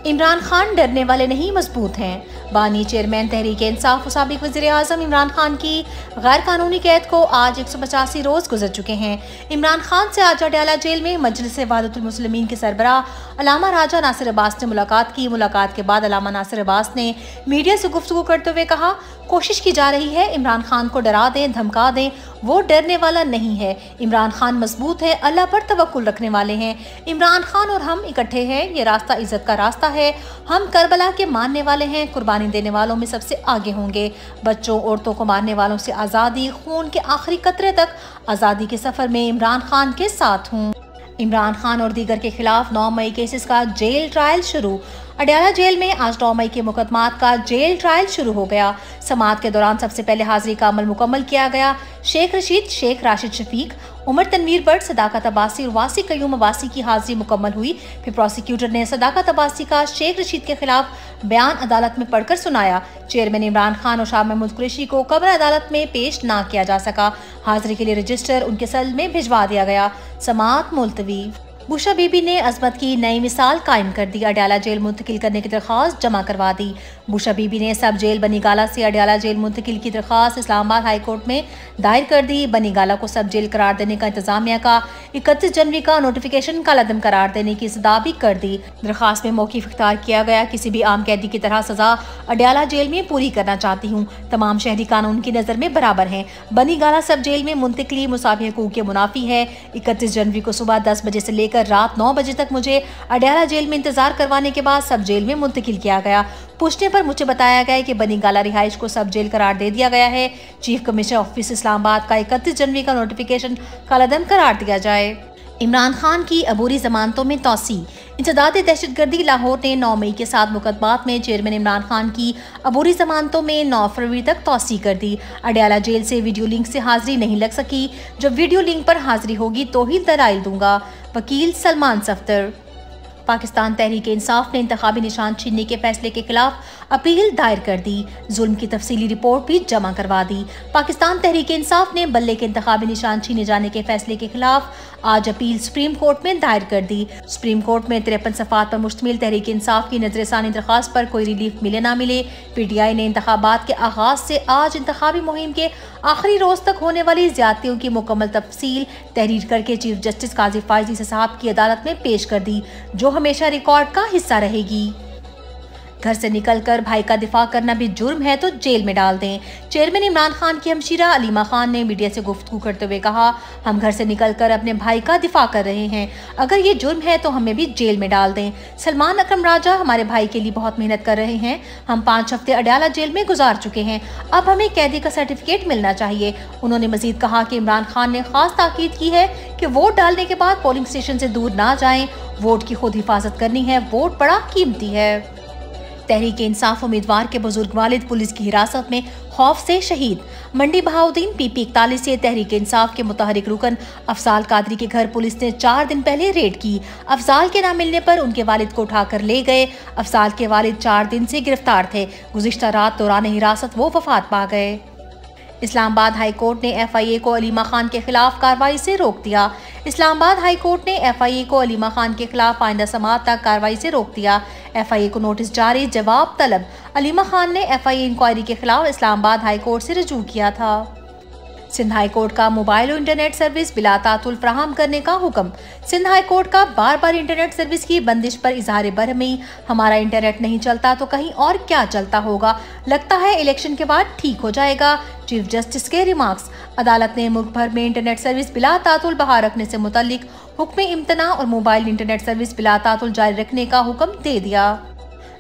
इमरान खान डरने वाले नहीं मजबूत हैं। बानी चेयरमैन तहरीक इंसाफ और साबिक वज़ीर-ए-आज़म इमरान खान की गैर कानूनी कैद को आज 185 रोज गुजर चुके हैं। इमरान खान से आज अडयाला जेल में मजलिस वहदतुल मुस्लिमीन के सरबराह अल्लामा राजा नासिर अब्बास ने मुलाकात की। मुलाकात के बाद अल्लामा नासिर अब्बास ने मीडिया से गुफ्तगू करते हुए कहा, कोशिश की जा रही है इमरान खान को डरा दें, धमका दें, वो डरने वाला नहीं है। इमरान खान मजबूत है, अल्लाह पर तवक्कुल रखने वाले हैं। इमरान खान और हम इकट्ठे हैं, ये रास्ता इज्जत का रास्ता है। हम करबला के मानने वाले हैं, कुर्बानी देने वालों में सबसे आगे होंगे। बच्चों औरतों को मारने वालों से आज़ादी, खून के आखिरी कतरे तक आज़ादी के सफ़र में इमरान खान के साथ हूँ। इमरान खान और दीगर के खिलाफ 9 मई केसेस का जेल ट्रायल शुरू। अडयाला जेल में आज 9 मई के मुकदमात का जेल ट्रायल शुरू हो गया। समाअत के दौरान सबसे पहले हाजिरी का अमल मुकम्मल किया गया। शेख रशीद, शेख राशिद शफीक, उमर तनवीर भट्ट, सदाकत अब्बासी और वासी कयूम अब्बासी की हाजिरी मुकम्मल हुई। फिर प्रोसिक्यूटर ने सदाकत अब्बासी का शेख रशीद के खिलाफ बयान अदालत में पढ़कर सुनाया। चेयरमैन इमरान खान और शाह महमूद कुरैशी को कब्र अदालत में पेश न किया जा सका। हाजिरी के लिए रजिस्टर उनके सेल में भिजवा दिया गया। समाअत मुलतवी। बुशा बीबी ने अजमत की नई मिसाल कायम कर दी। अडयाला जेल मुंतकिल करने की दरख्वास्त जमा करवा दी। बुशा बीबी ने सब जेल बनीगाला से अडयाला जेल मुंतकिल की दरख्वास्त इस्लामाबाद हाई कोर्ट में दायर कर दी। बनीगाला को सब जेल करार देने का इंतजामिया का 31 जनवरी का नोटिफिकेशन कलअदम करार देने की सदा भी कर दी। दरख्वास्त में मौक़िफ़ इख्तियार किया गया, किसी भी आम कैदी की तरह सजा अडयाला जेल में पूरी करना चाहती हूँ। तमाम शहरी कानून की नज़र में बराबर हैं। बनीगाला सब जेल में मुंतकिली मुसावी हकूक़ के मुनाफी है। 31 जनवरी को सुबह 10 बजे से लेकर रात 9 बजे तक मुझे अडयाला जेल में इंतजार करवाने के बाद सब जेल में मुंतकिल किया गया। पूछने पर मुझे बताया गया कि बनीगाला रिहाइश को सब जेल करार दे दिया गया है। चीफ कमिश्नर ऑफिस इस्लामाबाद का 31 जनवरी का नोटिफिकेशन कलअदम करार दिया जाए। इमरान खान की अबूरी जमानतों में तोसी। इंसदाद दहशतगर्दी लाहौर ने 9 मई के 7 मुकदमात में चेयरमैन इमरान खान की अबूरी जमानतों में 9 फरवरी तक तोसी कर दी। अडयाला जेल से वीडियो लिंक से हाजिरी नहीं लग सकी। जब वीडियो लिंक पर हाजिरी होगी तो ही दलाइल दूंगा। वकील सलमान सफ्दर। पाकिस्तान तहरीक इंसाफ ने इंतखाबी निशान छीनने के फैसले के खिलाफ अपील दायर कर दी। जुल्म की तफसीली रिपोर्ट भी जमा करवा दी। पाकिस्तान तहरीक इंसाफ ने बल्ले के इंतखाबी निशान छीने जाने के फैसले के खिलाफ आज अपील सुप्रीम कोर्ट में दायर कर दी। सुप्रीम कोर्ट में 53 सफ़ात पर मुश्तमिल तहरीक इंसाफ की नजरसानी दरख्वास्त पर कोई रिलीफ मिले ना मिले, PTI ने इंतखाबात के आगाज से आज इंतखाबी मुहिम के आखिरी रोज तक होने वाली ज्यादतियों की मुकम्मल तफसील तहरीर करके चीफ जस्टिस काजी फायजी साहब की अदालत में पेश कर दी, जो हमेशा रिकॉर्ड का हिस्सा रहेगी। घर से निकलकर भाई का दिफा करना भी जुर्म है तो जेल में डाल दें। चेयरमैन इमरान खान की हमशीरा अलीमा खान ने मीडिया से गुफ्तगू करते हुए कहा, हम घर से निकलकर अपने भाई का दिफा कर रहे हैं, अगर ये जुर्म है तो हमें भी जेल में डाल दें। सलमान अकरम राजा हमारे भाई के लिए बहुत मेहनत कर रहे हैं, हम 5 हफ्ते अडयाला जेल में गुजार चुके हैं, अब हमें कैदी का सर्टिफिकेट मिलना चाहिए। उन्होंने मजीद कहा कि इमरान खान ने खास ताकीद की है कि वोट डालने के बाद पोलिंग स्टेशन से दूर ना जाएं, वोट की खुद हिफाजत करनी है, वोट बड़ा कीमती है। तहरीक इंसाफ उम्मीदवार के बुजुर्ग वालिद पुलिस की हिरासत में खौफ से शहीद। मंडी बहाउद्दीन PP 41 से तहरीक इंसाफ के मुतहरिक रुकन अफजाल कादरी के घर पुलिस ने 4 दिन पहले रेड की। अफजाल के न मिलने पर उनके वालिद को उठाकर ले गए। अफजाल के वालिद 4 दिन से गिरफ्तार थे। गुज़िश्ता रात दौरान हिरासत वो वफात पा गए। इस्लामाबाद हाई कोर्ट ने FIA को अलीमा खान के खिलाफ कार्रवाई से रोक दिया। इस्लामाबाद हाई कोर्ट ने FIA को अलीमा खान के खिलाफ आइंदा समाअत तक कार्रवाई से रोक दिया। FIA को नोटिस जारी, जवाब तलब। अलीमा खान ने FIA इंक्वायरी के खिलाफ इस्लामाबाद हाई कोर्ट से रजू किया था। सिंध हाई कोर्ट का मोबाइल और इंटरनेट सर्विस बिला तातुल फ्राहम करने का हुक्म। सिंध हाई कोर्ट का बार बार इंटरनेट सर्विस की बंदिश पर इजहार बरहमी, हमारा इंटरनेट नहीं चलता तो कहीं और क्या चलता होगा, लगता है इलेक्शन के बाद ठीक हो जाएगा, चीफ जस्टिस के रिमार्क्स। अदालत ने मुल्क भर में इंटरनेट सर्विस बिला तातुल बहाल रखने से मुतल्लिक हुक्म इम्तना और मोबाइल इंटरनेट सर्विस बिला तातुल जारी रखने का हुक्म दे दिया।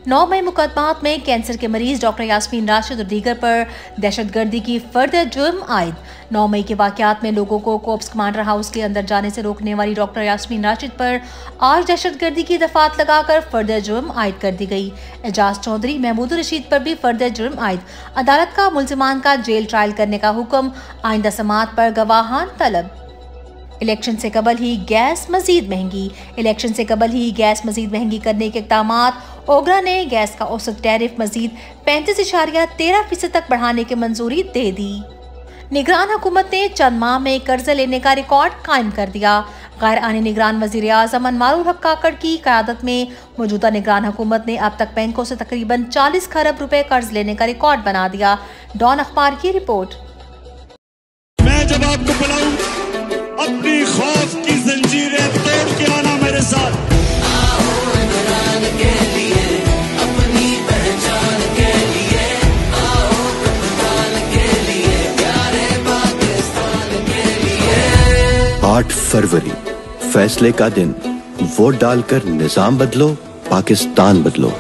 9 मई मुकदमात में कैंसर के मरीज डॉक्टर यास्मीन राशिद और दीगर पर दहशतगर्दी की फर्दर जुर्म आयद। 9 मई के वाकयात में लोगों को कोप्स कमांडर हाउस के अंदर जाने से रोकने वाली डॉक्टर यास्मीन राशिद पर आज दहशतगर्दी की दफात लगाकर फर्दर जुर्म आयद कर दी गई। एजाज चौधरी, महमूद रशीद पर भी फर्दर जुर्म आयद। अदालत का मुल्जिमान का जेल ट्रायल करने का हुक्म, आइंदा समाअत पर गवाहान तलब। इलेक्शन से कबल ही गैस मजीद महंगी। इलेक्शन से कबल ही गैस मजीद महंगी करने के इक़दामात। ओगरा ने गैस का औसत टैरिफ मजीद 35.13% तक बढ़ाने की मंजूरी दे दी। निगरान हुकूमत ने चंद माह में कर्जा लेने का रिकॉर्ड कायम कर दिया। गैर आनी निगरान वज़ीर आज़म अनवारुल हक काकड़ की क़यादत में मौजूदा निगरान हुकूमत ने अब तक बैंकों से तकरीबन 40 खरब रुपए कर्ज लेने का रिकॉर्ड बना दिया। डॉन अखबार की रिपोर्ट। मैं जब आपको बुलाऊं अपनी खौफ की जंजीरें तोड़ के आना मेरे साथ। अपनी पहचान के लिए आओ कप्तान के लिए, प्यारे पाकिस्तान के लिए। 8 फरवरी फैसले का दिन। वोट डालकर निजाम बदलो, पाकिस्तान बदलो।